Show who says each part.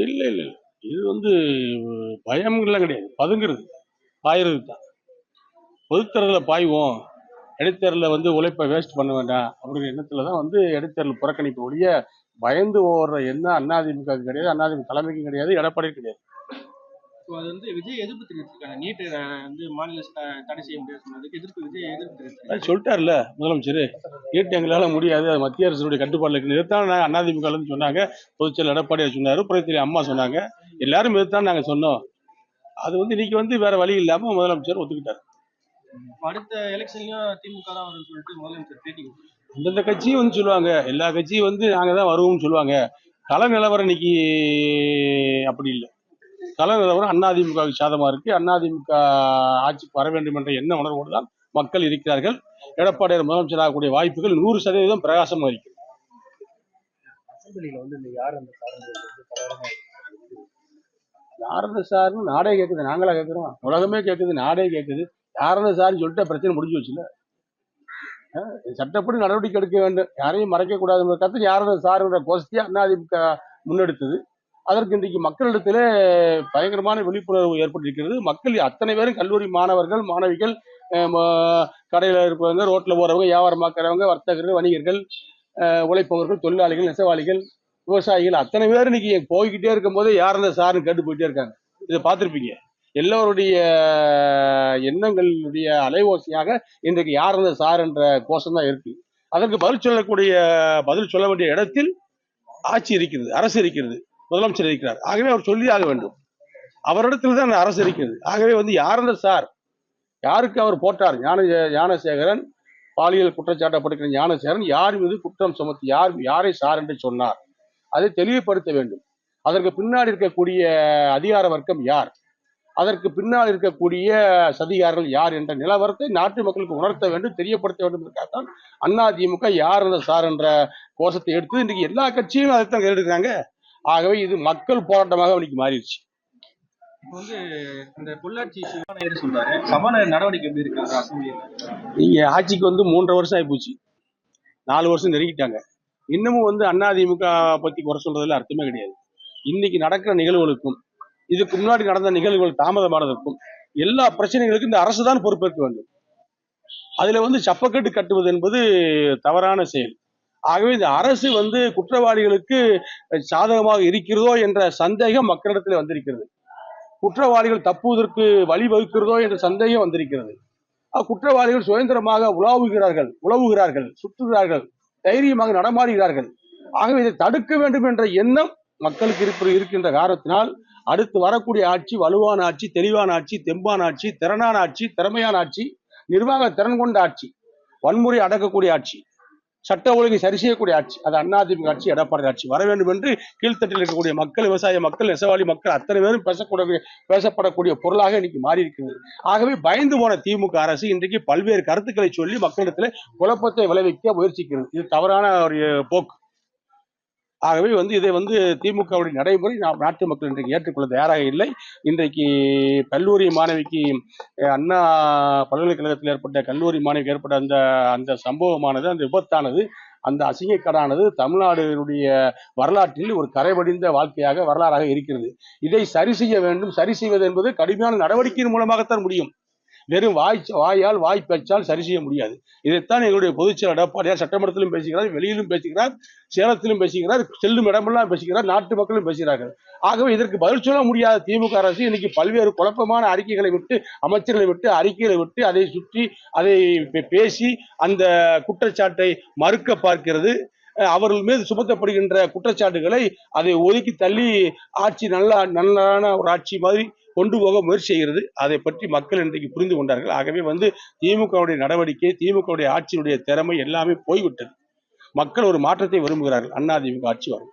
Speaker 1: இல்ல, இல்ல, இல்ல. இது வந்து பயம்லாம் கிடையாது. பதுங்குறது. பாய்றது தான். பொதுத்தேர்தல்ல பாய்வோம். இடைத்தேர்தல்ல வந்து உழைப்ப வேஸ்ட் பண்ண வேண்டாம் அப்படிங்கிற எண்ணத்துல தான் வந்து இடைத்தேர்தல் புறக்கணிப்பு ஒழிய, பயந்து ஓடுற எண்ணம் அதிமுகவுக்கு கிடையாது. அதிமுக தலைமைக்கும் கிடையாது. எடப்பாடிக்கும் கிடையாது.
Speaker 2: அது வந்து விஜய் எதிர்ப்பு தெரிவிச்சிருக்காங்க. நீட் வந்து மாநில தடை செய்ய முடியாது சொன்னதுக்கு விஜய் எதிர்ப்பு தெரிவிச்சிருக்காங்க.
Speaker 1: சொல்லிட்டார்ல முதலமைச்சர், நீட் எங்களால முடியாது, அது மத்திய அரசுடைய கட்டுப்பாடுல இருக்கு. இதுதான் நாங்கள் அதிமுக சொன்னாங்க. பொதுச்செயலர் எடப்பாடியார் சொன்னாரு, புரட்சி அம்மா சொன்னாங்க. எல்லாரும் இதுதான் நாங்க சொன்னோம். அது வந்து இன்னைக்கு வந்து வேற வழி இல்லாம முதலமைச்சர் ஒத்துக்கிட்டார்.
Speaker 2: அடுத்த எலெக்ஷன்லயும் திமுக தான் வரும்னு சொல்லிட்டு முதலமைச்சர் பேட்டி கொடுத்தாரு.
Speaker 1: அந்தந்த கட்சியும் வந்து சொல்லுவாங்க, எல்லா கட்சியும் வந்து நாங்க தான் வருவோம்னு சொல்லுவாங்க. கள நிலவரம் இன்னைக்கு அப்படி இல்லை. கள நிலவரம் அதிமுகவுக்கு சாதமா இருக்கு. அதிமுக ஆட்சிக்கு வர வேண்டும் என்ற எண்ண உணர்வோடு தான் மக்கள் இருக்கிறார்கள். எடப்பாடியார் முதலமைச்சர் ஆகக்கூடிய வாய்ப்புகள் 100% பிரகாசமா இருக்கு.
Speaker 2: அசம்பிளியில வந்து யார் அந்த
Speaker 1: யாரது சார்னு நாடே கேட்குது. நாங்களா கேட்குறோம்? உலகமே கேட்குது, நாடே கேட்குது. யாரது சார்னு சொல்லிட்டு பிரச்சனை முடிஞ்சு வச்சுல. சட்டப்படி நடவடிக்கை எடுக்க வேண்டும், யாரையும் மறைக்க கூடாது கருத்து யாரது சாருங்கிற கோஷ்டியா அதிமுக முன்னெடுத்தது. அதற்கு இன்றைக்கு மக்களிடத்திலே பயங்கரமான விழிப்புணர்வு ஏற்பட்டிருக்கிறது. மக்கள் அத்தனை பேரும் கல்லூரி மாணவர்கள், மாணவிகள், கடையில் இருப்பவங்க, ரோட்ல போறவங்க, வியாபாரம் பார்க்குறவங்க, வர்த்தகர்கள், வணிகர்கள், உழைப்பவர்கள், தொழிலாளிகள், நெசவாளிகள், விவசாயிகள் அத்தனை பேர் இன்னைக்கு போய்கிட்டே இருக்கும் போது யார் அந்த சாருன்னு கேட்டு போயிட்டே இருக்காங்க. இதை பார்த்துருப்பீங்க. எல்லோருடைய எண்ணங்களுடைய அலைவோசையாக இன்றைக்கு யார் அந்த சார் என்ற கோஷம் தான் இருக்கு. அதற்கு பதில் சொல்ல வேண்டிய இடத்தில் ஆட்சி இருக்கிறது, அரசு இருக்கிறது, முதலமைச்சர் இருக்கிறார். ஆகவே அவர் சொல்லி ஆக வேண்டும். அவரிடத்தில் தான் அரசு இருக்கிறது. ஆகவே வந்து யார் அந்த சார், யாருக்கு அவர் போட்டார், ஞானசேகரன் பாலியல் குற்றச்சாட்டப்படுகிற ஞானசேகரன் யார் மீது குற்றம் சுமத்தி யாரை சார் என்று சொன்னார், அதை தெளிவுபடுத்த வேண்டும். அதற்கு பின்னாடி இருக்கக்கூடிய அதிகார வர்க்கம் யார், அதற்கு பின்னால் இருக்கக்கூடிய சதிகாரர்கள் யார் என்ற நிலவரத்தை நாட்டு மக்களுக்கு உணர்த்த வேண்டும், தெரியப்படுத்த வேண்டும் என்பதற்காகத்தான் அதிமுக யார் என்ற சார் என்ற கோஷத்தை எடுத்து இன்றைக்கு எல்லா கட்சியும் அதைத்தான் கேட்டுருக்காங்க. ஆகவே இது மக்கள் போராட்டமாக இன்னைக்கு மாறிடுச்சு.
Speaker 2: இப்போ வந்து இந்த பொள்ளாச்சி சபாநாயகர் சொல்றாரு, சபாநாயகர் நடவடிக்கை எப்படி இருக்காங்க அசம்பிளியில்?
Speaker 1: நீங்க ஆட்சிக்கு வந்து 3.5 வருஷம் ஆயிப்போச்சு, 4 வருஷம் நெருங்கிட்டாங்க. இன்னமும் வந்து அதிமுக பத்தி குறை சொல்றதுல அர்த்தமே கிடையாது. இன்னைக்கு நடக்கிற நிகழ்வுகளுக்கும் இதுக்கு முன்னாடி நடந்த நிகழ்வுகள் தாமதமானதற்கும் எல்லா பிரச்சனைகளுக்கும் இந்த அரசு தான் பொறுப்பேற்க வேண்டும். அதுல வந்து சப்பக்கட்டு கட்டுவது என்பது தவறான செயல். ஆகவே இந்த அரசு வந்து குற்றவாளிகளுக்கு சாதகமாக இருக்கிறதோ என்ற சந்தேகம் மக்களிடத்தில் வந்திருக்கிறது. குற்றவாளிகள் தப்புவதற்கு வழிவகுக்கிறதோ என்ற சந்தேகம் வந்திருக்கிறது. குற்றவாளிகள் சுதந்திரமாக உலவுகிறார்கள், சுற்றுகிறார்கள், தைரியமாக நடமாடுகிறார்கள். ஆகவே இதை தடுக்க வேண்டும் என்ற எண்ணம் மக்களுக்கு இருக்கின்ற காரணத்தினால் அடுத்து வரக்கூடிய ஆட்சி வலுவான ஆட்சி, தெளிவான ஆட்சி, தெம்பான ஆட்சி, திறனான ஆட்சி, திறமையான ஆட்சி, நிர்வாக திறன் கொண்ட ஆட்சி, வன்முறை அடக்கக்கூடிய ஆட்சி, சட்ட ஒழுங்கை சரி செய்யக்கூடிய ஆட்சி, அது அதிமுக ஆட்சி, எடப்பாடி ஆட்சி வர வேண்டும் என்று கீழ்த்தட்டில் இருக்கக்கூடிய மக்கள், விவசாய மக்கள், நெசவாளி மக்கள் அத்தனை பேரும் பேசப்படக்கூடிய பொருளாக இன்னைக்கு மாறி இருக்கிறது. ஆகவே பயந்து போன திமுக அரசு இன்றைக்கு பல்வேறு கருத்துக்களை சொல்லி மக்களிடத்தில் குழப்பத்தை விளைவிக்க முயற்சிக்கிறது. இது தவறான ஒரு போக்கு. ஆகவே வந்து இதை வந்து திமுகவுடைய நடைமுறை நாட்டு மக்கள் இன்றைக்கு ஏற்றுக்கொள்ள தயாராக இல்லை. இன்றைக்கு கல்லூரி மாணவிக்கு அண்ணா பல்கலைக்கழகத்தில் ஏற்பட்ட கல்லூரி மாணவிக்கு ஏற்பட்ட அந்த சம்பவமானது, அந்த விபத்தானது, அந்த அசிங்கக்கடானது தமிழ்நாடுடைய வரலாற்றில் ஒரு கரைபடிந்த வாழ்க்கையாக வரலாறாக இருக்கிறது. இதை சரி செய்ய வேண்டும். சரி செய்வது என்பது கடுமையான நடவடிக்கையின் மூலமாகத்தான் முடியும். வெறும் வாயால் வாய் பேச்சால் சரி செய்ய முடியாது. இதைத்தான் எங்களுடைய பொதுச்செயலர் எடப்பாடியார் சட்டமன்றத்திலும் பேசுகிறார், வெளியிலும் பேசுகிறார், சேலத்திலும் பேசுகிறார், செல்லும் இடமெல்லாம் பேசுகிறார், நாட்டு மக்களும் பேசுகிறார்கள். ஆகவே இதற்கு பதில் சொல்ல முடியாத திமுக அரசு இன்னைக்கு பல்வேறு குழப்பமான அறிக்கைகளை விட்டு, அமைச்சர்களை விட்டு, அறிக்கைகளை விட்டு, அதை சுற்றி அதை பேசி அந்த குற்றச்சாட்டை மறுக்க பார்க்கிறது. அவர்கள் மீது சுமத்தப்படுகின்ற குற்றச்சாட்டுகளை அதை ஒதுக்கி தள்ளி ஆட்சி நல்லான ஒரு ஆட்சி மாதிரி கொண்டு போக முயற்சி செய்கிறது. அதை பற்றி மக்கள் இன்றைக்கு புரிந்து கொண்டார்கள். ஆகவே வந்து திமுகவுடைய நடவடிக்கை, திமுகவுடைய ஆட்சியினுடைய திறமை எல்லாமே போய்விட்டது. மக்கள் ஒரு மாற்றத்தை விரும்புகிறார்கள். அதிமுக ஆட்சி வரும்.